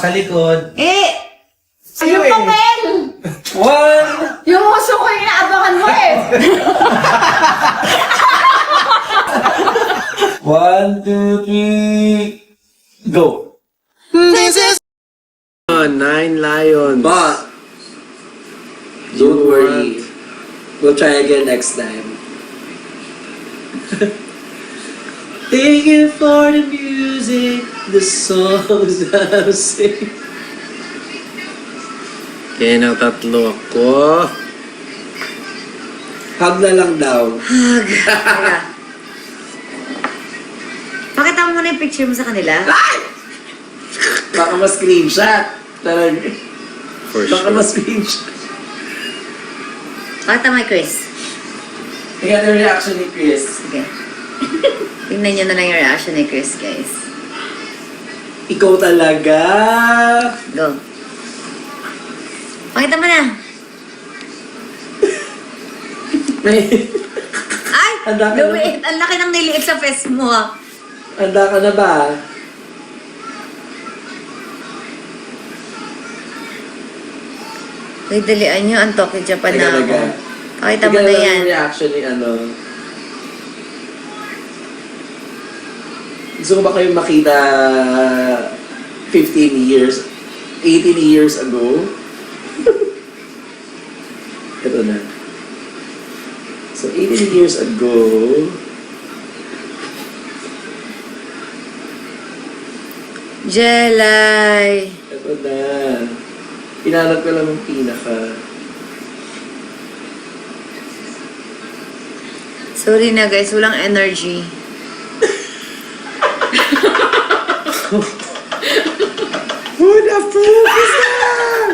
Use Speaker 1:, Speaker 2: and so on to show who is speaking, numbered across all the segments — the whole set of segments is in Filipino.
Speaker 1: sa likod.
Speaker 2: Yung papel!
Speaker 1: One!
Speaker 2: Yung uso ko yung inaabangan mo eh!
Speaker 1: 1, 2, 3, go!
Speaker 3: Nine lions.
Speaker 4: But, don't worry. We'll try again next time. Thank you for the music, the songs I'm singing.
Speaker 3: Kaya ng tatlo ako.
Speaker 4: Hug na lang daw.
Speaker 2: Teka. Pakita mo muna yung picture mo sa kanila.
Speaker 4: Baka ma-screenshot. Talaga.
Speaker 3: For
Speaker 4: Baka
Speaker 3: sure.
Speaker 4: ma-screenshot.
Speaker 2: Pakita mo kay Chris.
Speaker 4: Tingnan yung reaction ni Chris.
Speaker 2: Sige. Tingnan nyo na lang yung reaction ni Chris, guys.
Speaker 4: Ikaw talaga.
Speaker 2: Go. Pakita mo na.
Speaker 4: May...
Speaker 2: Ay!
Speaker 4: Handa ka na
Speaker 2: Lumiit. Ang laki ng niliit sa face mo, ah.
Speaker 4: Handa ka na ba?
Speaker 2: Ay, dalian nyo. Ang Tokyo Japan na ako.
Speaker 4: Talaga.
Speaker 2: Pakita mo
Speaker 4: Tingnan
Speaker 2: na
Speaker 4: lang
Speaker 2: yan.
Speaker 4: yung reaction ni ano. Gusto ko ba kayo makita 15 years, 18 years ago? Ito na. So, 18 years ago,
Speaker 2: Jelay.
Speaker 4: ito na. Pinanap ko lang yung pinaka.
Speaker 2: Sorry na, guys. Walang energy.
Speaker 4: Who the fuck is that?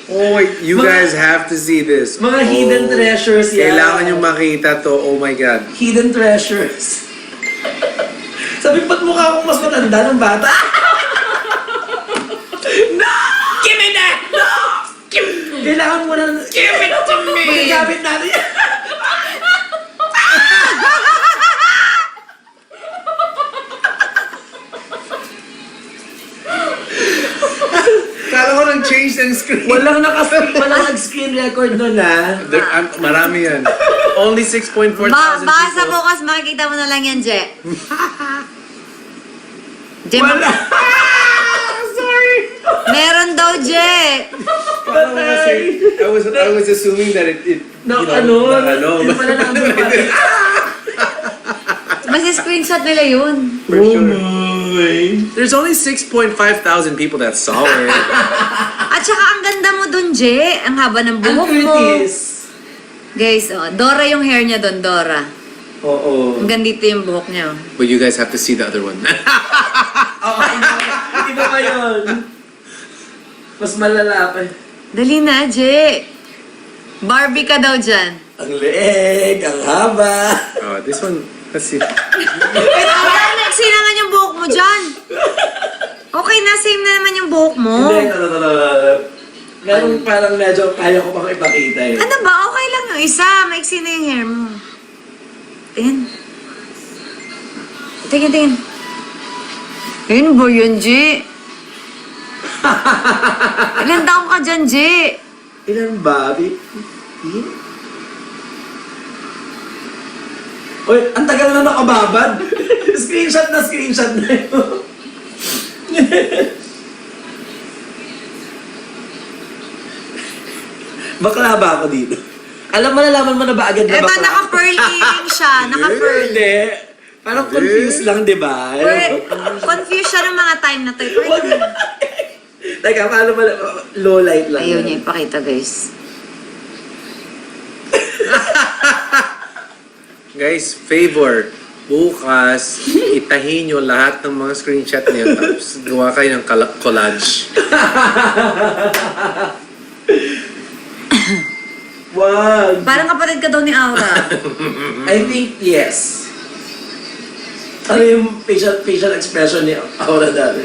Speaker 3: Oh, wait, you guys have to see this.
Speaker 4: Mga hidden treasures yan.
Speaker 3: Kailangan yung makita to. Oh my God.
Speaker 4: Hidden treasures. Sabi, ba't mukha akong mas matanda ng bata? No! Give me that! No! Kailangan mo na... Give it to me! Magagamit natin yan.
Speaker 3: Kala ko nang change ng screen.
Speaker 4: Walang nag-screen record nun, ha?
Speaker 3: Marami yan. Only 6.4 thousand
Speaker 2: Baka sa
Speaker 3: people.
Speaker 2: bukas makikita mo na lang yan, Je. Je,
Speaker 4: Wala! Sorry!
Speaker 2: meron daw, Je.
Speaker 3: Parang kasi, I was assuming that it
Speaker 4: No,
Speaker 3: you know,
Speaker 4: ano?
Speaker 3: na ano.
Speaker 4: Yung pala nakababay.
Speaker 2: Mas screenshot nila yun.
Speaker 3: For sure.
Speaker 4: my.
Speaker 3: There's only 6.5 thousand people that saw it.
Speaker 2: At saka ang ganda mo dun, Je. Ang haba ng buhok
Speaker 4: Ang
Speaker 2: mo.
Speaker 4: Curtis.
Speaker 2: Guys, oh, Dora yung hair niya dun, Dora.
Speaker 4: Oo.
Speaker 2: Ang gandito yung buhok niya. Oh.
Speaker 3: But you guys have to see the other one.
Speaker 4: Oo, iba pa yun. Mas malala pa.
Speaker 2: Dali na, Je. Barbie ka daw dyan.
Speaker 4: Ang leeg, ang haba.
Speaker 3: Oh, this one, let's see.
Speaker 2: Ay, next naman yung buhok mo dyan. Okay na, same na naman yung buhok mo.
Speaker 4: Hindi, Ganun parang medyo kaya ko pang ipakita eh.
Speaker 2: Ano ba? Okay lang yung isa. Maiksi na yung hair mo. Tingin. Tingin. Ayun ba yun, G? Ilan taong ka dyan, G?
Speaker 4: Ilan ba? Uy, ang tagal na nakababad. Screenshot na yun. Bakla ba ako dito? Nalaman mo na ba agad na
Speaker 2: Eto,
Speaker 4: bakla?
Speaker 2: naka-pearl earring siya. Naka-pearl.
Speaker 4: Hindi. Parang confused lang, di ba?
Speaker 2: Confused siya ng mga time na to.
Speaker 4: Teka, paano ba? Low light lang.
Speaker 2: Ayaw niya ipakita, guys.
Speaker 3: Guys, favor. Bukas, itahin nyo lahat ng mga screenshot niyo tapos gawa kayo ng collage.
Speaker 4: Wag.
Speaker 2: Parang kapatid ka daw ni Aura.
Speaker 4: I think yes. Ano yung facial expression ni Aura dati?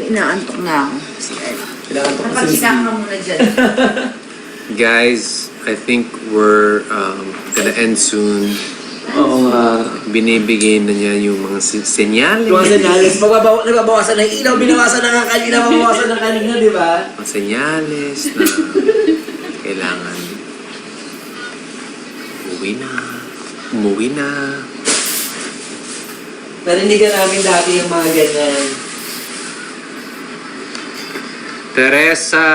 Speaker 2: Inaantok na ako.
Speaker 4: Kailangan to kasi.
Speaker 2: Napagsigang ka muna dyan.
Speaker 3: Guys, I think we're gonna end soon.
Speaker 4: Oo nga.
Speaker 3: Binibigay na niya yung mga senyales.
Speaker 4: Yung mga senyales, nagbabawasan ng ilaw, binawasan na nga kanina, mabawasan na kanina, di ba?
Speaker 3: Mga senyales na kailangan umuwi na.
Speaker 4: Narinig namin dati yung mga ganyan.
Speaker 3: Teresa,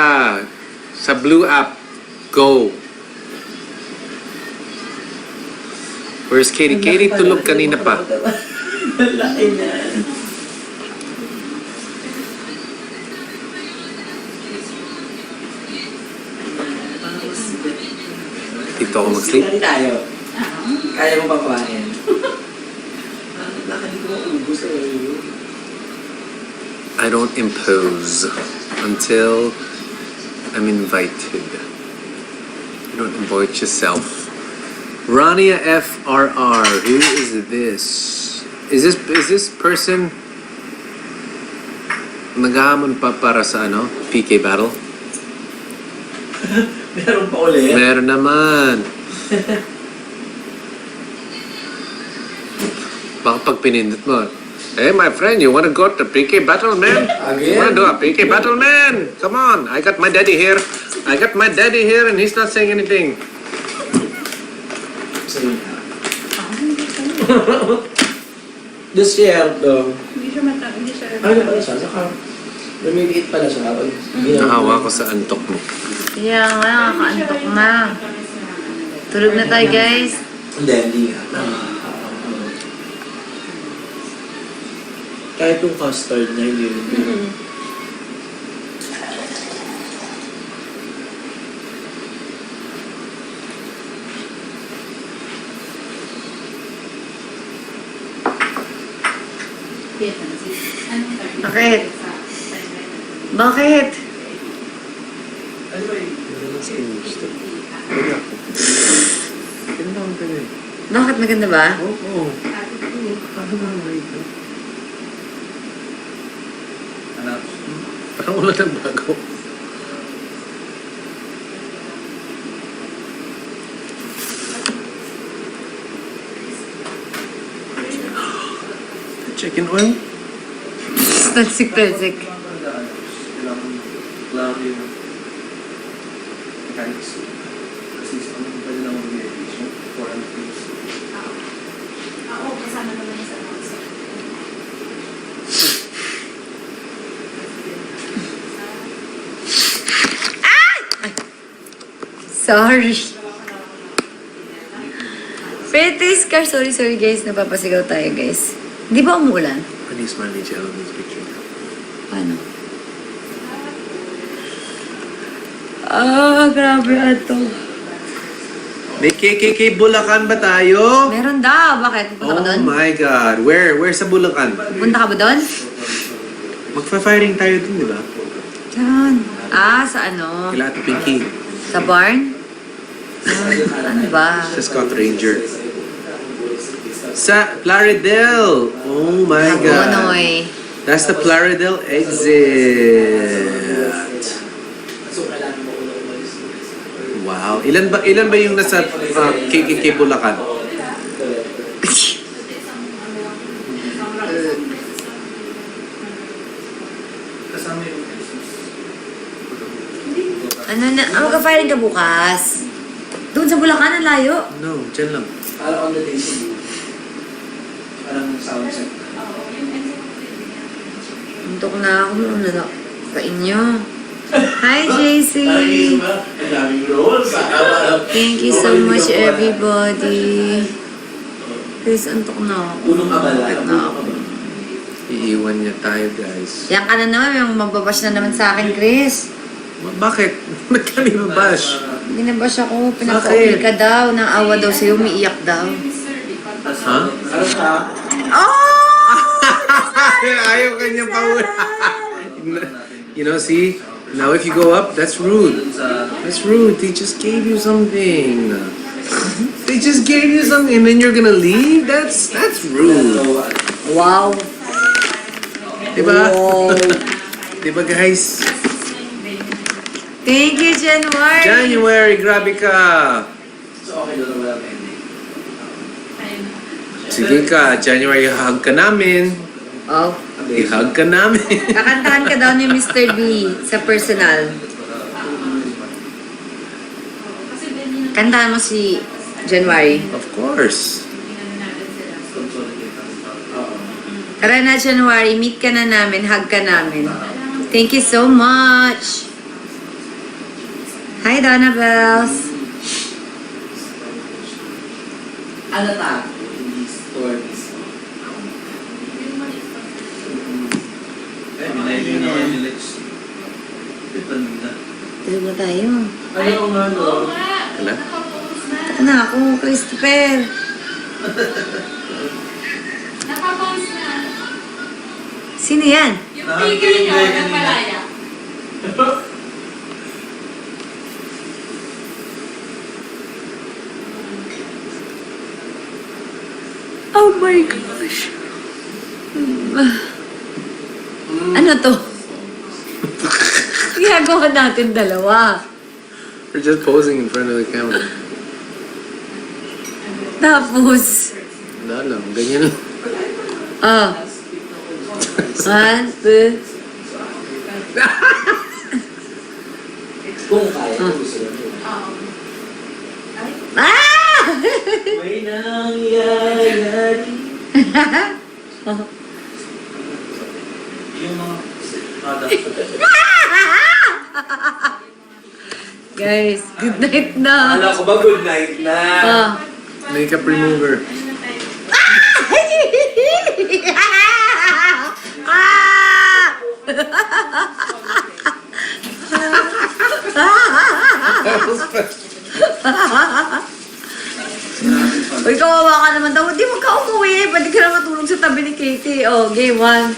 Speaker 3: sa Blue App, go. Where's Katie? Katie tulog kanina pa.
Speaker 4: Laki na.
Speaker 3: Dito ako mag-sleep.
Speaker 4: Kaya tayo. Kaya mo pa kumain. Nakali ko ubus sa iyo.
Speaker 3: I don't impose until I'm invited. You don't invite yourself. Rania FRR, who is this? Is this person naghahamon pa para sa ano? PK battle?
Speaker 4: Meron pa ulit.
Speaker 3: Meron naman. Baka pag pinindot mo, hey my friend, you wanna go to PK battle, man? You wanna do a PK battle, man? Come on, I got my daddy here. And he's not saying anything.
Speaker 4: Just share though.
Speaker 5: Hindi siya hindi siya.
Speaker 4: Ano pala siya? Saka, lumiliit pala siya.
Speaker 3: Nahawa ko sa antok mo.
Speaker 2: Yeah, nga, nakakaantok na. Tulog na tayo, guys.
Speaker 4: Hindi nga. Kahit yung custard na hindi rin.
Speaker 2: Bakit? Bakit? Bakit maganda ba?
Speaker 3: Oo. Parang wala nang bago. Chicken oil?
Speaker 2: Talsik-talsik. Sorry. Pretty car. Sorry guys. Napapasigaw tayo guys. Di ba umuulan?
Speaker 3: Ano yung smiley gel in this picture?
Speaker 2: Paano? Grabe ato.
Speaker 3: May KKK Bulacan ba tayo?
Speaker 2: Meron daw. Bakit? Punta ka
Speaker 3: Oh
Speaker 2: doon?
Speaker 3: my God. Where? Where sa Bulacan?
Speaker 2: Punta ka ba doon?
Speaker 3: Magfa-firing tayo dun, di ba?
Speaker 2: Diyan. Sa ano?
Speaker 3: Kila Ate Pinky.
Speaker 2: Sa barn? Ano ba?
Speaker 3: Sa Scott Ranger. Sa Plaridel. Oh my God.
Speaker 2: Hagonoy.
Speaker 3: That's the Plaridel exit. Wow. Ilan ba yung nasa KKK Bulacan?
Speaker 2: Magka-firing ka bukas. Doon sa Bulacan, ang layo.
Speaker 3: No, dyan lang.
Speaker 4: Para on the day siguro. Parang sound check.
Speaker 2: Untok na ako. Ano na sa inyo? Hi, JC.
Speaker 4: Ang daming rolls.
Speaker 2: Thank you so much, everybody. Please, antok na ako.
Speaker 4: Unong abala.
Speaker 2: Antok na ako.
Speaker 3: Iiwan niya tayo, guys.
Speaker 2: Yan ka na naman. Yung magbabash na naman sa akin, Chris.
Speaker 3: Bakit? Ba't kami mabash?
Speaker 2: Binabash ako. Pinaka-uli ka daw. Naawa daw sa'yo. Umiiyak daw.
Speaker 3: Ha?
Speaker 4: Ano siya?
Speaker 2: Oh!
Speaker 3: Ayaw kanya pa. You know, see? Now if you go up, that's rude. That's rude. They just gave you something. They just gave you something and then you're gonna leave? That's rude.
Speaker 2: Wow.
Speaker 3: Diba?
Speaker 2: Wow.
Speaker 3: Diba, guys?
Speaker 2: Thank you, January.
Speaker 3: January, grabe ka.
Speaker 4: So okay doon wala pending.
Speaker 3: Sige ka, January, hug ka namin.
Speaker 2: Oh.
Speaker 3: I-hug ka namin.
Speaker 2: Kakantahan ka daw ni Mr. B sa personal. Kantahan mo si January.
Speaker 3: Of course.
Speaker 2: Tara na, January. Meet ka na namin. Hug ka namin. Thank you so much. Hi, Donna Bells.
Speaker 4: Ano ta? Hindi stories.
Speaker 2: Tulog na tayo.
Speaker 4: Ano nga no?
Speaker 3: Wala?
Speaker 2: Taka na ako, Christopher.
Speaker 5: Nakabounce na.
Speaker 2: Sino yan?
Speaker 5: Yung figure niyo, nagpalaya.
Speaker 2: Oh my gosh. Ano to? Ginagawa natin dalawa.
Speaker 3: We're just posing in front of the camera.
Speaker 2: Tapos,
Speaker 3: Wala lang, ganyan lang.
Speaker 2: oh. 1, 2.
Speaker 4: Kung kaya, kung gusto mo.
Speaker 2: Ah!
Speaker 4: May nangyayari. Yung mga product.
Speaker 2: Guys, good night na.
Speaker 4: Akala ko ba good night na?
Speaker 2: Oh.
Speaker 3: Makeup remover.
Speaker 2: Ah! Uy, kawawa ka naman daw. Di mo ka umuwi. Pwede ka na matulog sa tabi ni Katie. Oh, game 1,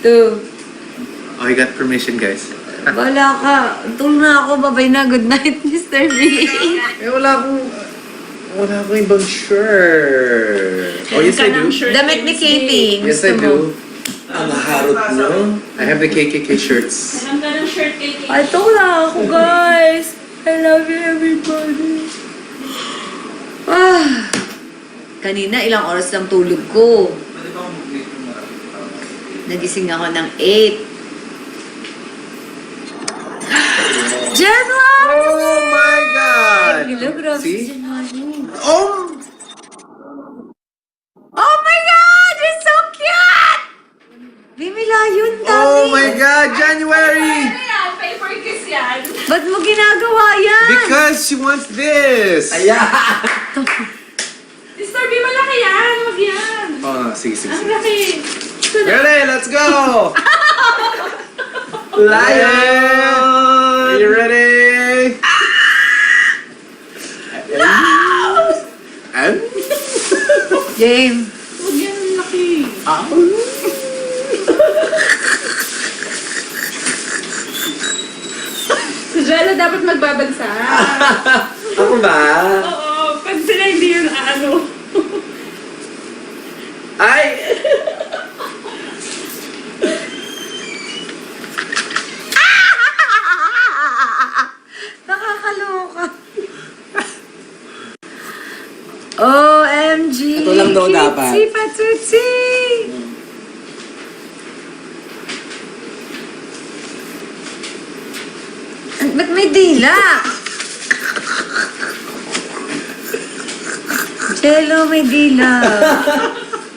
Speaker 2: 2.
Speaker 3: Oh, I got permission, guys.
Speaker 2: Wala ka. Tulog na ako. Babay na. Good night, Mr. B.
Speaker 3: Eh, wala akong ibang shirt. Oh, yes, I do.
Speaker 2: Damit ni Katie.
Speaker 3: Yes,
Speaker 2: Gusto
Speaker 3: I
Speaker 2: mo?
Speaker 3: do.
Speaker 4: Ang harot mo.
Speaker 3: I have the KKK shirts.
Speaker 5: Alam ka ng shirt kay Kate.
Speaker 2: Ay, wala ako, guys. I love you, everybody. Ah. Kanina, ilang oras lang tulog ko. Nagising ako ng 8. January!
Speaker 3: Oh my God!
Speaker 2: Hello, grabe si
Speaker 3: See?
Speaker 2: January.
Speaker 3: Oh!
Speaker 2: Oh my God! You're so cute! Bimila yun, Tami.
Speaker 3: Oh my God, January!
Speaker 5: Ano yan? Paper kiss yan.
Speaker 2: Ba't mo ginagawa yan?
Speaker 3: Because she wants this!
Speaker 4: Ayan!
Speaker 5: Mr. B, malaki yan. Huwag yan.
Speaker 3: Oh, sige, sige,
Speaker 5: Ang
Speaker 3: sige.
Speaker 5: laki.
Speaker 3: Ready, let's go!
Speaker 4: Lion!
Speaker 3: Are you ready? And?
Speaker 2: Game.
Speaker 5: Huwag yan. Ang laki. Si Jello dapat magbabagsa.
Speaker 4: Ako ba?
Speaker 5: Oo. Pag sila hindi yun ano.
Speaker 4: Ay!
Speaker 2: Nakakaloka. OMG!
Speaker 4: Ito lang daw dapat.
Speaker 2: Kitsi Patutsi! Ba't may dila? Jello, may dila.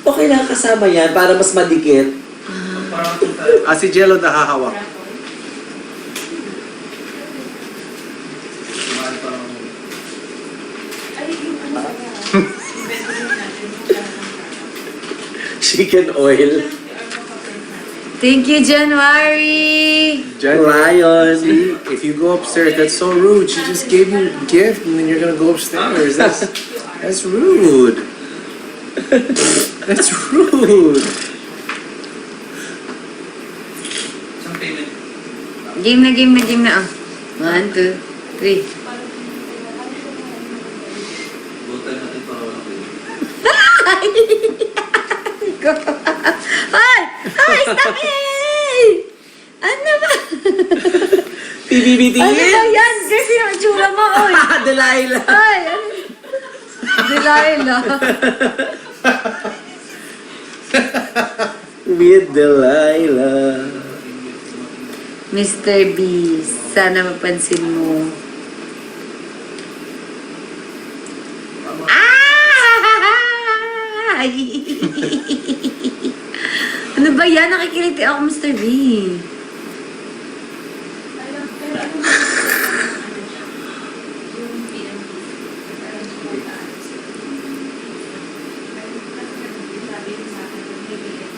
Speaker 4: Okay lang kasama yan para mas madikit.
Speaker 3: Si Jello na hahawak.
Speaker 4: Chicken oil.
Speaker 2: Thank you, January!
Speaker 4: Lion.
Speaker 3: See, if you go upstairs, that's so rude. She just gave you a gift and then you're gonna go upstairs. That's rude. That's rude.
Speaker 2: Game na, game na, game na. 1, 2, 3. Ay! Ay! Stop it! Ano ba?
Speaker 4: PBBT.
Speaker 2: Ano ba yan? Kasi yung itsura mo, oy!
Speaker 4: Delilah.
Speaker 2: Ay! Ano? Delilah.
Speaker 4: With Delilah.
Speaker 2: Mr. Beast, sana mapansin mo. Ah! Ano ba yan? Nakikiliti ako, Mr. B.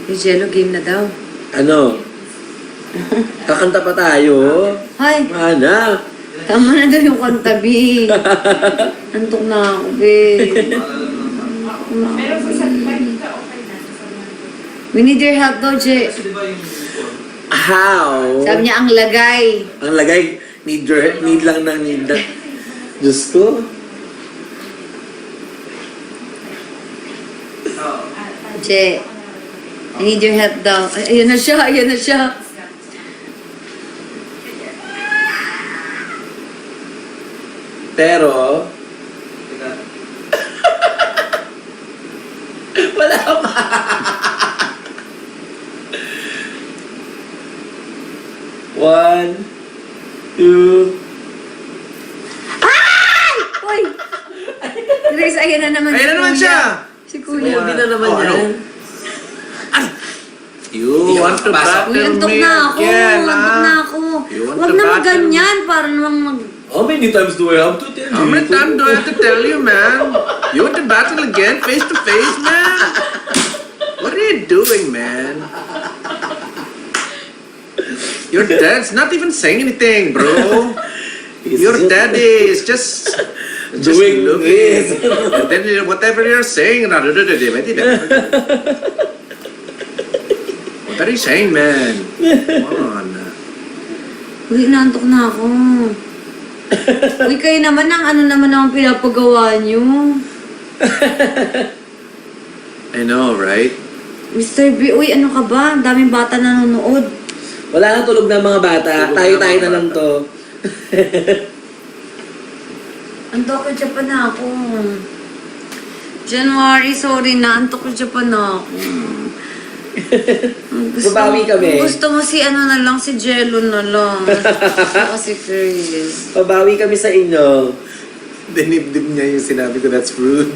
Speaker 2: Yung Jello game na daw.
Speaker 4: Ano? Kakanta pa tayo?
Speaker 2: Ay,
Speaker 4: Mana?
Speaker 2: tama na daw yung kanta, B. Antok na ako, B.
Speaker 5: Pero sa salita, okay na.
Speaker 2: We need your help daw, Je.
Speaker 4: How?
Speaker 2: Sabi niya, ang lagay.
Speaker 4: Ang lagay, need lang ng need. Diyos ko.
Speaker 2: Je, I need your help daw. Ay, ayun na siya, ayun na siya.
Speaker 4: Pero, wala pa. One, two.
Speaker 2: Uy! Grace, ayun na naman
Speaker 3: Ayun na naman
Speaker 2: Kuya.
Speaker 3: siya.
Speaker 2: Si Kuya.
Speaker 4: Hindi na naman
Speaker 3: Oh, ano?
Speaker 4: yan.
Speaker 3: You want to
Speaker 2: Uy,
Speaker 3: battle
Speaker 2: antok
Speaker 3: me
Speaker 2: na ako.
Speaker 3: again,
Speaker 2: Antok
Speaker 3: ah?
Speaker 2: na ako.
Speaker 3: You want
Speaker 2: Huwag
Speaker 3: to
Speaker 2: naman
Speaker 3: battle?
Speaker 2: ganyan. Para namang mag...
Speaker 1: How many times do I have to tell you?
Speaker 3: How many times do I have to tell you, man? You want to battle again, face to face, man? What are you doing, man? Your dad's not even saying anything, bro. Your daddy is just
Speaker 4: Doing
Speaker 3: looking.
Speaker 4: this.
Speaker 3: And then whatever you're saying, what are you saying, man? Come on.
Speaker 2: Uy, naantok na ako. Uy, kayo naman ang ano naman ang pinapagawa niyo.
Speaker 3: I know, right?
Speaker 2: Mr. B, uy, ano ka ba? Ang daming bata nanonood.
Speaker 4: Wala na tulog na mga bata.
Speaker 3: Tulog na
Speaker 4: Tayo-tayo
Speaker 3: mga
Speaker 4: na lang
Speaker 3: bata.
Speaker 4: to.
Speaker 2: Antok ka pa na ako. January, sorry na. Antok ka pa na ako.
Speaker 4: Babawi kami.
Speaker 2: Gusto mo si ano na lang, si Jello na lang. Ako si Chris.
Speaker 4: Pabawi kami sa inyo.
Speaker 3: Dinibdib niya yung sinabi ko, that's rude.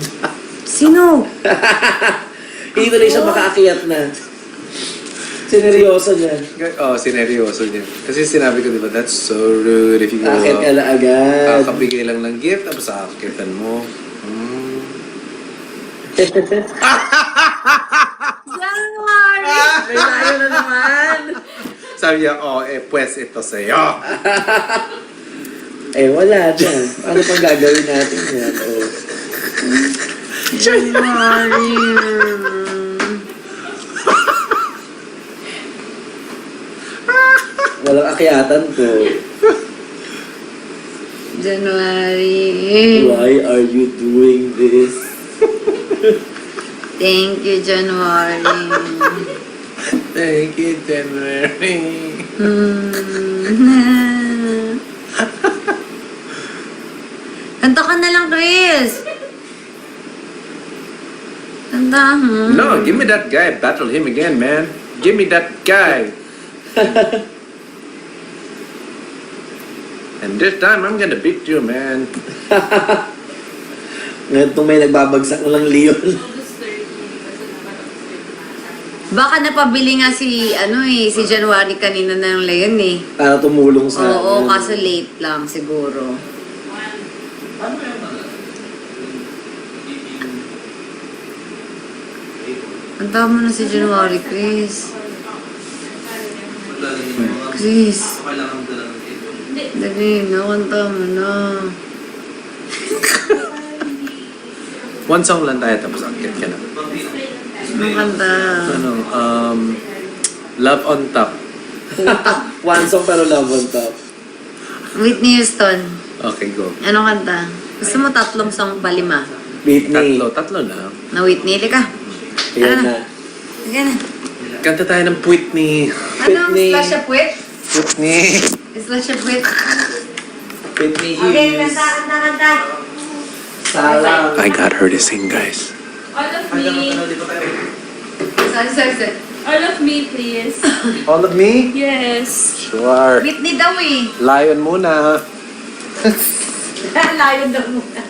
Speaker 2: Sino?
Speaker 4: Hindi tuloy siya makaakyat na. Sineryoso niya.
Speaker 3: Oh, sineryoso niya. Kasi sinabi ko, di ba, that's so rude if you go
Speaker 4: Akyat ka
Speaker 3: up.
Speaker 4: na agad.
Speaker 3: Kakabigay lang ng gift, tapos aakitan mo. Hmm.
Speaker 2: January!
Speaker 4: May tayo na naman.
Speaker 3: Sabi niya, oh, pues ito sa'yo.
Speaker 4: Eh, wala dyan. Ano pang gagawin natin yan? Oh.
Speaker 2: January!
Speaker 4: Walang akyatan to.
Speaker 2: January!
Speaker 4: Why are you doing this?
Speaker 2: Thank you, January.
Speaker 3: Thank you, January.
Speaker 2: Kanta ka na lang, Chris. Kanta mo.
Speaker 3: No, give me that guy. Battle him again, man. Give me that guy. And this time, I'm gonna beat you, man.
Speaker 4: Ngayon itong may nagbabagsak ng Leon.
Speaker 2: Baka napabili nga si, si January kanina na ng Leon eh.
Speaker 4: Para tumulong sa
Speaker 2: Oo,
Speaker 4: akin.
Speaker 2: kaso late lang siguro. Kanta mo na si January, Chris. Chris. Dali na, kanta mo na.
Speaker 3: One song lang tayo, tapos akit ka na.
Speaker 2: Anong kanta?
Speaker 3: Ano, Love on Top.
Speaker 4: One song pero love on top.
Speaker 2: Whitney Houston.
Speaker 3: Okay, go.
Speaker 2: Anong kanta? Gusto mo tatlong song pa, 5?
Speaker 4: Whitney.
Speaker 3: Tatlo na.
Speaker 2: Na Whitney, ka.
Speaker 4: Ayan na.
Speaker 2: Sige na.
Speaker 3: Kanta tayo ng Whitney.
Speaker 2: Anong
Speaker 4: Whitney.
Speaker 2: slash up with?
Speaker 3: Whitney.
Speaker 2: Slash up with.
Speaker 4: Whitney
Speaker 2: Okay,
Speaker 4: Hughes.
Speaker 2: kanta.
Speaker 4: Salang.
Speaker 3: I got her to sing, guys.
Speaker 5: All of me.
Speaker 2: Sorry.
Speaker 5: All of me, please.
Speaker 3: All of me?
Speaker 5: Yes.
Speaker 3: Sure.
Speaker 2: Whitney daw eh.
Speaker 3: Lion muna.
Speaker 2: Layon daw muna.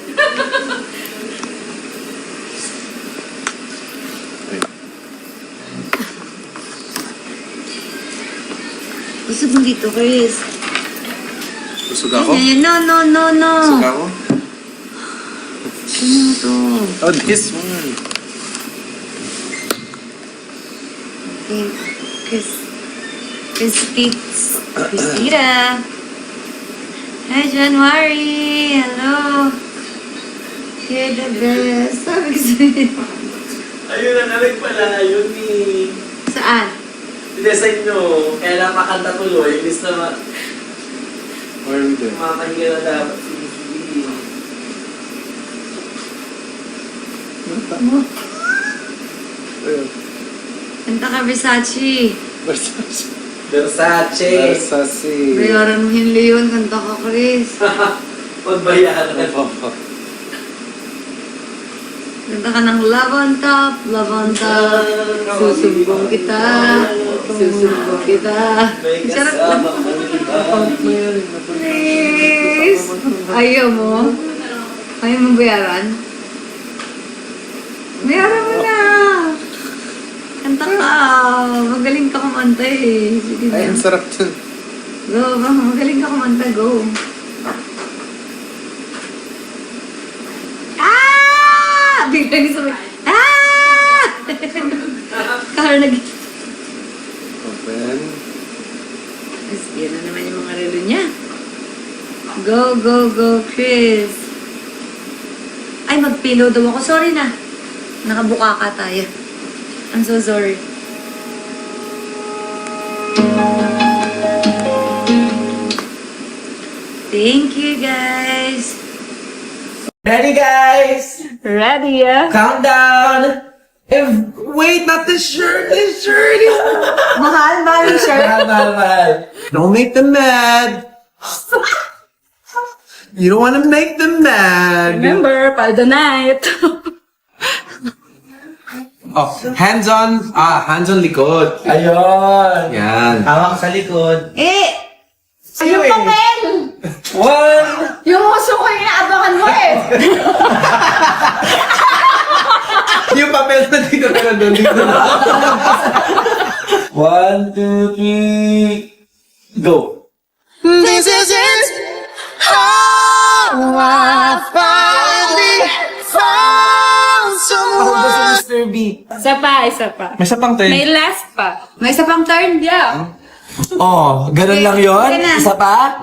Speaker 2: Gusto mo dito, Chris.
Speaker 3: Busog ako?
Speaker 2: Ayan, no.
Speaker 3: Busog ako?
Speaker 2: Ano to?
Speaker 3: Oh, this one.
Speaker 2: Okay. Christina. Hi, January. Hello. You're the best. Sabi ko sa'yo.
Speaker 4: Ayun na namin pala, yun ni...
Speaker 2: Saan?
Speaker 4: Dinesign nyo, kaya napakanta tuloy, imbis na
Speaker 3: Where are we doing?
Speaker 4: makahinga na dapat si Vicky.
Speaker 3: Tama. Ayun.
Speaker 2: Kanta ka, Versace.
Speaker 3: Versace.
Speaker 4: Versace.
Speaker 3: Versace.
Speaker 2: Bayaran mo yung Leon. Kanta ka, Chris.
Speaker 4: Magbayaran.
Speaker 2: Kanta ka ng Love on Top. Susumbong kita.
Speaker 4: May
Speaker 2: Sarap lang.
Speaker 4: kasama ang iba.
Speaker 2: Chris! Ayaw mo? Ayaw mo bayaran? Bayaran mo na! Kanta ka! Magaling ka kumanta eh. Sige
Speaker 3: Ay, ang
Speaker 2: na.
Speaker 3: sarap dun.
Speaker 2: Go, magaling ka kumanta. Go. Ah! Biglang sabi, ah! Car nag...
Speaker 3: Open.
Speaker 2: Mas yan na naman yung mga relo niya. Go, Chris. Ay, mag-pillow daw ako. Sorry na. Nakabuka ka tayo. I'm so sorry. Thank you, guys.
Speaker 4: Ready, guys?
Speaker 5: Ready, yeah?
Speaker 4: Countdown! Wait, not the shirt! The shirt is...
Speaker 2: Mahal yung shirt.
Speaker 4: Mahal.
Speaker 3: Don't make them mad. You don't want to make them mad.
Speaker 5: Remember, paldo night.
Speaker 3: Oh, hands on likod.
Speaker 4: Ayun.
Speaker 3: Yan.
Speaker 4: Hawak sa likod.
Speaker 2: Eh!
Speaker 5: Yung papel!
Speaker 4: One!
Speaker 5: Yung uso ko yung inaabangan mo eh.
Speaker 3: Yung papel na dito na nandun dito na.
Speaker 4: 1, 2, 3, go!
Speaker 3: This is it. Oh, I finally found someone.
Speaker 4: Mr. B.
Speaker 5: Isa pa.
Speaker 1: May isa pang turn.
Speaker 5: May last pa.
Speaker 2: May isa pang turn.
Speaker 5: Yeah.
Speaker 4: Oh, ganun lang
Speaker 2: Okay
Speaker 4: yun?
Speaker 2: na.
Speaker 4: Isa pa?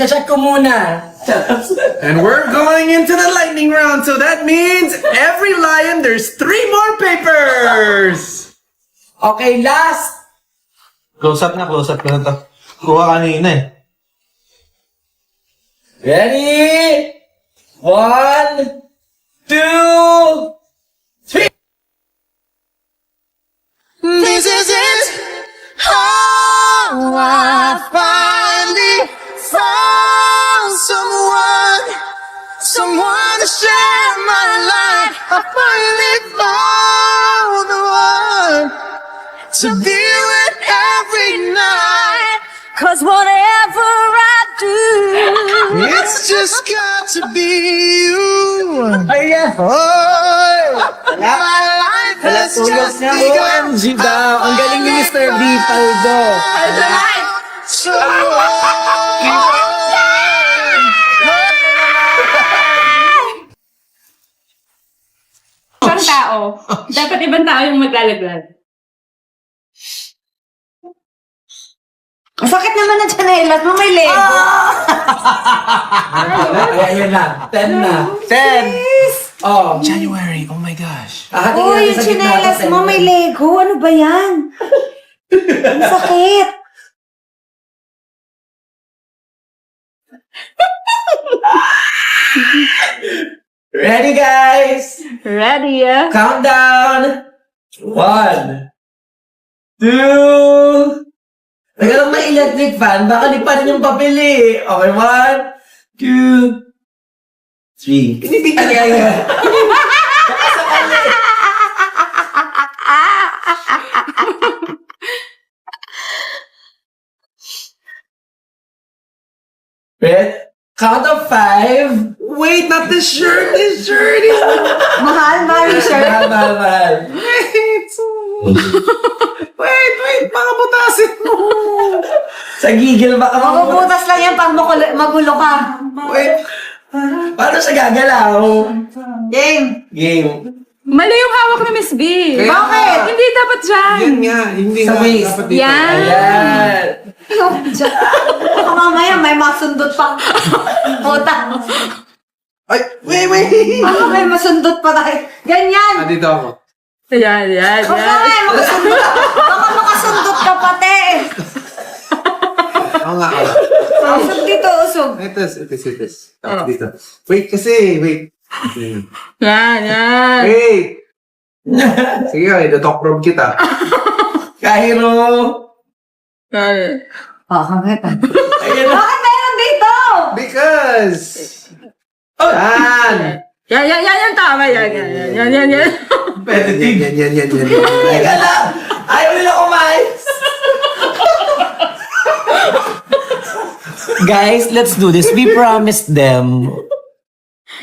Speaker 4: Check ko muna.
Speaker 3: And we're going into the lightning round, so that means every lion, there's 3 more papers.
Speaker 4: Okay, last.
Speaker 1: Close up na to. Kuha kanina eh.
Speaker 4: Ready? 1, 2, 3.
Speaker 3: This is it. Oh, I finally found someone to share my life. I finally found the one to be with every night.
Speaker 2: 'Cause whatever I do,
Speaker 3: It's just got to be you.
Speaker 4: Ayan.
Speaker 3: Oh, my life has just begun.
Speaker 4: OMG daw. Ang galing ni Mr. B. Paldo.
Speaker 5: Ibang tao. Dapat ibang tao yung maglalaglag.
Speaker 2: ang sakit naman ng chanelas mo, may lego.
Speaker 4: Ayan na. 10 na. 10. Oh.
Speaker 3: January, oh my gosh.
Speaker 4: Hahatingin
Speaker 2: Uy,
Speaker 4: natin
Speaker 2: yung
Speaker 4: sa gitna
Speaker 2: chanelas
Speaker 4: natin.
Speaker 2: mo, may lego. Ano ba yan? Ang sakit.
Speaker 4: Ready, guys?
Speaker 5: Ready, yeah?
Speaker 4: Countdown! 1, 2... Teka lang, may electric fan. Baka lipanin yung papel eh. Okay, 1, 2, 3. Inibigyan niya yan. Red, count of 5.
Speaker 3: Wait, not this shirt. This shirt is...
Speaker 2: Mahal, mahal yung shirt.
Speaker 4: Mahal.
Speaker 3: Wait, mga butasin mo.
Speaker 4: Sa gigil baka
Speaker 2: Mabubutas lang yan pag magulo ka.
Speaker 3: Wait.
Speaker 4: Paano siya gagalaw?
Speaker 2: Game.
Speaker 4: Game.
Speaker 5: Mali yung hawak ni Miss B.
Speaker 3: Kaya-
Speaker 2: Bakit?
Speaker 5: Hindi dapat dyan.
Speaker 3: Yan nga, hindi
Speaker 4: Sa
Speaker 3: nga
Speaker 4: waist.
Speaker 3: dapat dito.
Speaker 5: Yan.
Speaker 4: Ayan.
Speaker 2: Baka mamaya may masundot pa. Puta.
Speaker 3: Ay, wait.
Speaker 2: Baka may masundot pa tayo. Ganyan.
Speaker 3: Dito ako.
Speaker 5: Yan, yan,
Speaker 2: Baka
Speaker 5: yan.
Speaker 2: may makasundot. Baka makasundot ka pati.
Speaker 3: Oo nga.
Speaker 2: Usog dito, usog.
Speaker 3: Ito. Tapos dito. Wait kasi, wait.
Speaker 5: Yan, yan.
Speaker 3: Wait. Sige, ito-talk kita.
Speaker 4: Kahiro.
Speaker 5: Yan.
Speaker 2: Bakit?
Speaker 4: Ayan na.
Speaker 2: Bakit meron dito?
Speaker 3: Because.
Speaker 4: Oh.
Speaker 3: Yan.
Speaker 5: Yan, tama. Yan.
Speaker 4: Pwede din.
Speaker 3: Yan.
Speaker 4: Teka lang. Ayaw nila kumain. Guys, let's do this. We promised them.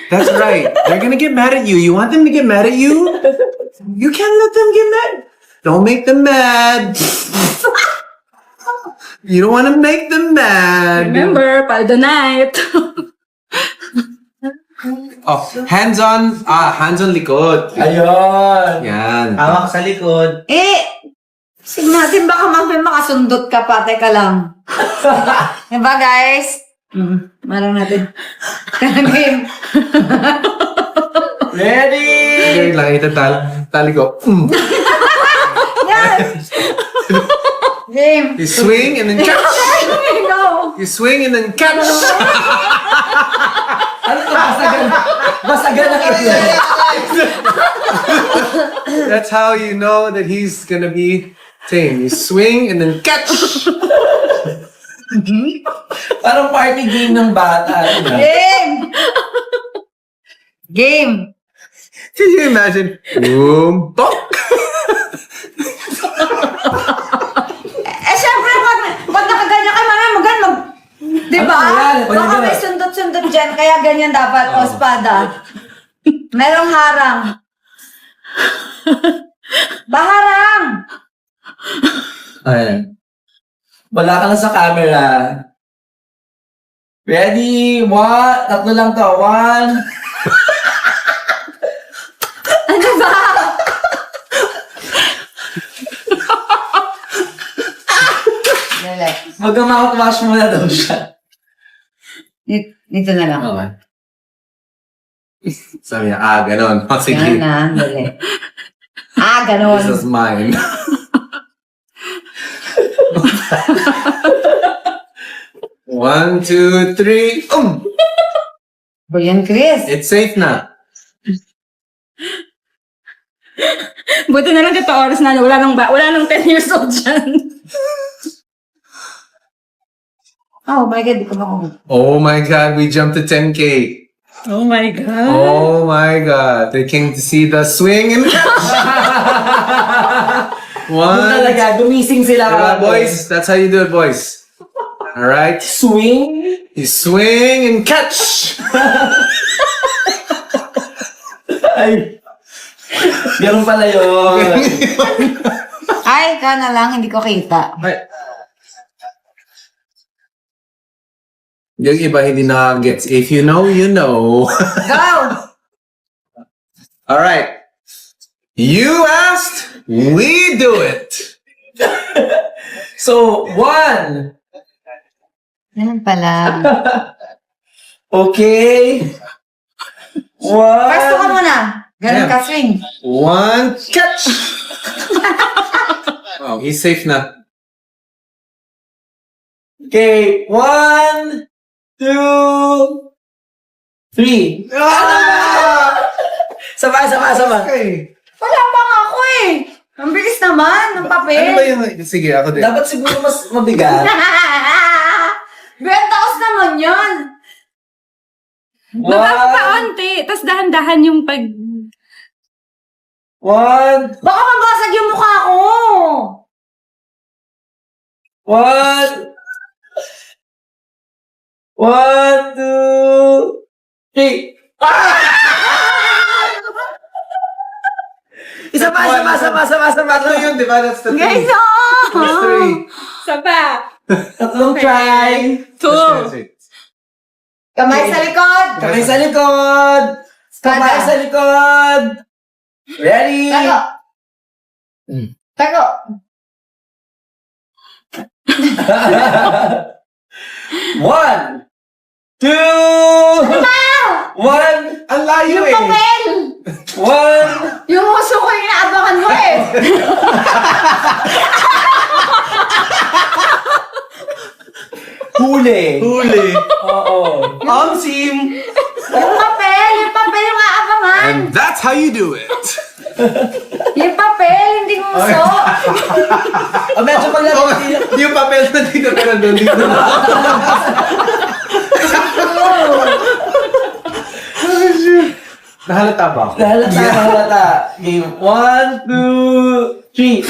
Speaker 3: That's right. They're gonna get mad at you. You want them to get mad at you? You can't let them get mad. Don't make them mad. You don't want to make them mad.
Speaker 5: Remember, Paldo night.
Speaker 3: Oh, hands on likod.
Speaker 4: Ayun.
Speaker 3: Yan.
Speaker 4: Hawak sa likod.
Speaker 2: Sige natin, baka mamaya makasundot ka pa. Teka lang. Diba, guys? Marang natin. Game.
Speaker 4: Ready?
Speaker 3: Wait lang, ito tali ko.
Speaker 2: Yan. Game.
Speaker 3: You swing and then catch.
Speaker 2: Go.
Speaker 3: You swing and then catch.
Speaker 4: Ano to? Basagan ng ito.
Speaker 3: That's how you know that he's gonna be tame. You swing and then catch.
Speaker 4: Parang party game ng bata. Diba?
Speaker 2: Game. Game.
Speaker 3: Can you imagine? Boom, bonk.
Speaker 2: Syempre, pag nakaganyan kayo, mamaya diba? Baka may sundot-sundot dyan, kaya ganyan dapat, o espada. Merong harang. Baharang!
Speaker 4: Ayan. Wala ka na sa camera. Ready? Tatlo lang to. 1.
Speaker 2: Ano ba? Dali.
Speaker 4: Mag-mouthwash muna daw siya.
Speaker 2: Dito na lang.
Speaker 4: Okay.
Speaker 3: Sabi niya, ganon. Oh, sige.
Speaker 2: Yan na, dali. Ganon.
Speaker 3: This is mine. One, two, three.
Speaker 2: Yan, Chris.
Speaker 3: It's safe na.
Speaker 5: Buti na lang dito oras na wala nang 10 years old dyan.
Speaker 2: Oh my God, di ko makuha.
Speaker 3: Oh my God, we jumped to 10K.
Speaker 5: Oh my God.
Speaker 3: Oh my God, they came to see the swing and catch.
Speaker 4: Doon
Speaker 3: One.
Speaker 4: talaga, gumising sila.
Speaker 3: Diba, boys? That's how you do it, boys. All right.
Speaker 4: Swing.
Speaker 3: You swing and catch.
Speaker 4: Ay. Ganun pala yun.
Speaker 2: Ay, ikaw na lang, hindi ko kita.
Speaker 3: Yung iba hindi na-gets. If you know, you know.
Speaker 2: Go!
Speaker 3: All right. You asked, we do it.
Speaker 4: So, 1.
Speaker 2: Ganun pala.
Speaker 4: Okay. 1.
Speaker 2: Pwesto ka muna. Ganun
Speaker 3: Yeah.
Speaker 2: ka, swing.
Speaker 3: One, catch. Oh, he's safe na.
Speaker 4: Okay. 1, 2, 3. Sama.
Speaker 3: Okay.
Speaker 2: Wala pa nga ako eh. Ang bilis naman ng papel.
Speaker 3: Ano ba yung... Sige, ako din.
Speaker 4: Dapat siguro mas mabigat.
Speaker 2: Bentaos naman yun.
Speaker 5: Baba paunti, tapos dahan-dahan yung pag...
Speaker 4: 1.
Speaker 2: Baka mabasag yung mukha ko.
Speaker 4: 1, 2, 3. Isa pa.
Speaker 3: Tatlo yun, di ba? That's the
Speaker 2: Guys,
Speaker 3: three. That's three.
Speaker 5: Isa pa.
Speaker 4: Tatlong try.
Speaker 5: 2.
Speaker 2: Kamay sa likod.
Speaker 4: Kamay sa likod. Kamay sa likod. Ready?
Speaker 2: Tago. Tago.
Speaker 4: 1, 2, 1.
Speaker 3: Ang layo
Speaker 2: Yung
Speaker 3: eh.
Speaker 2: papel.
Speaker 4: 1.
Speaker 2: Yung uso ko yung inaabangan mo eh.
Speaker 4: Huli.
Speaker 1: Huli.
Speaker 4: Oo.
Speaker 1: Amsim.
Speaker 2: Yung papel yung aabangan.
Speaker 3: And that's how you do it.
Speaker 2: Yung papel, hindi uso.
Speaker 4: Oh, medyo paglaro.
Speaker 3: Yung papel na dito pero doon dito na. Nahalata ba ako?
Speaker 4: Halata. Game 1, 2, 3.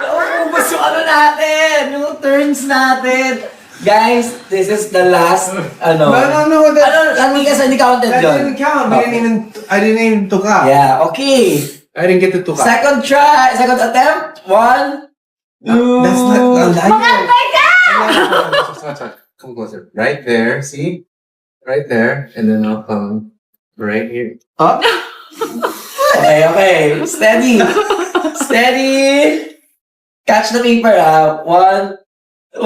Speaker 4: Naubos yung ano natin. Yung turns natin. Guys, this is the last, ano.
Speaker 3: No, that
Speaker 4: Hindi counted yun.
Speaker 3: didn't count. I didn't even tuka.
Speaker 4: Yeah, okay.
Speaker 3: I didn't get to tuka.
Speaker 4: Second attempt. 1, 2,
Speaker 3: That's not.
Speaker 2: Mag-antay ka!
Speaker 3: Come closer. Right there. See? Right there. And then I'll come right here.
Speaker 4: Okay. Steady. Catch the paper, 1, 2,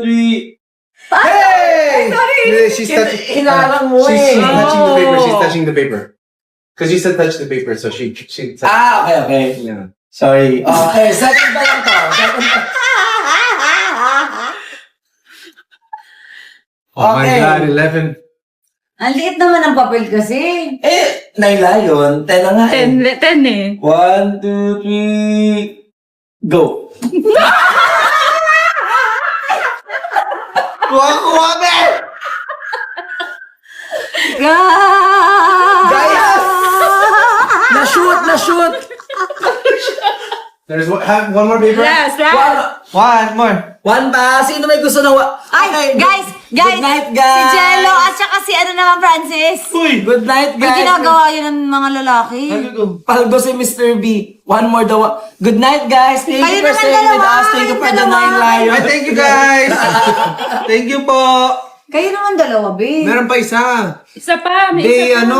Speaker 4: 3.
Speaker 3: Hey!
Speaker 2: Sorry.
Speaker 3: She's touching.
Speaker 4: Hinalang mo
Speaker 3: She's
Speaker 4: eh.
Speaker 3: touching the paper. She's touching the paper. Because you said touch the paper, so she.
Speaker 4: Okay.
Speaker 3: Yeah.
Speaker 4: Sorry. Okay, second pa lang to.
Speaker 3: Oh my
Speaker 4: Okay.
Speaker 3: God! 11.
Speaker 2: Ang liit naman ang papel kasi.
Speaker 4: Naila yun. 10 na nga eh.
Speaker 5: 10 eh.
Speaker 4: 1, 2, 3, go.
Speaker 3: Kuha, be!
Speaker 4: Guys! Na-shoot!
Speaker 3: There's have one more paper.
Speaker 5: Last.
Speaker 1: One more.
Speaker 4: One pa. Sino may gusto na
Speaker 2: Ay, guys!
Speaker 4: Good night,
Speaker 2: Si
Speaker 4: guys!
Speaker 2: Jello at saka si ano naman, Francis.
Speaker 1: Uy!
Speaker 4: Good night,
Speaker 2: May
Speaker 4: guys!
Speaker 2: ginagawa yun ng mga lalaki.
Speaker 4: Palgo si Mr. B. One more daw. Good night, guys! Thank
Speaker 2: Kayo
Speaker 4: you for
Speaker 2: naman
Speaker 4: staying with
Speaker 2: dalawa,
Speaker 4: us. Thank you for the
Speaker 2: kayong
Speaker 4: 9
Speaker 2: dalawa.
Speaker 4: lions.
Speaker 3: Ay, thank you guys!
Speaker 1: Thank you po.
Speaker 2: Kayo naman dalawa, babe.
Speaker 3: Meron pa isa.
Speaker 5: Isa pa. May
Speaker 3: They,
Speaker 5: isa pa.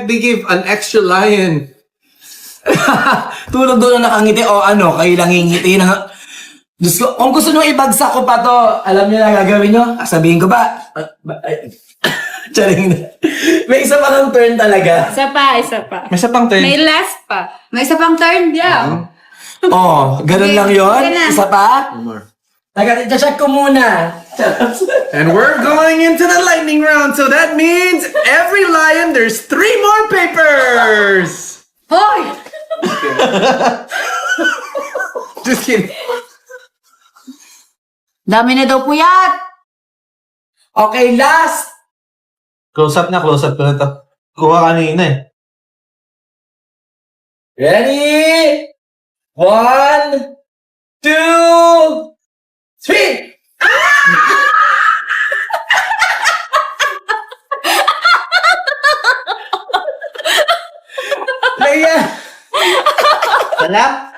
Speaker 3: they gave an extra lion.
Speaker 4: Tulog doon na nakangiti o kayo lang hingiti na. Diyos ko, kung gusto nyo ibagsak ko pa to, alam niyo na gagawin nyo? Sabihin ko ba? Charing na. May isa pa ng turn talaga.
Speaker 5: Isa pa.
Speaker 1: May isa pang turn.
Speaker 5: May last pa.
Speaker 2: May isa pang turn.
Speaker 5: Yeah.
Speaker 4: Ganun lang yon.
Speaker 2: Okay na.
Speaker 4: Isa pa?
Speaker 3: One more.
Speaker 4: Check ko muna.
Speaker 3: And we're going into the lightning round, so that means every lion, there's 3 more papers!
Speaker 2: Hoy!
Speaker 3: Just kidding.
Speaker 2: Dami na daw puyat.
Speaker 4: Okay, last.
Speaker 1: Close up na to. Kuha kanina eh.
Speaker 4: Ready? 1, 2, 3. Leia!
Speaker 1: Salap!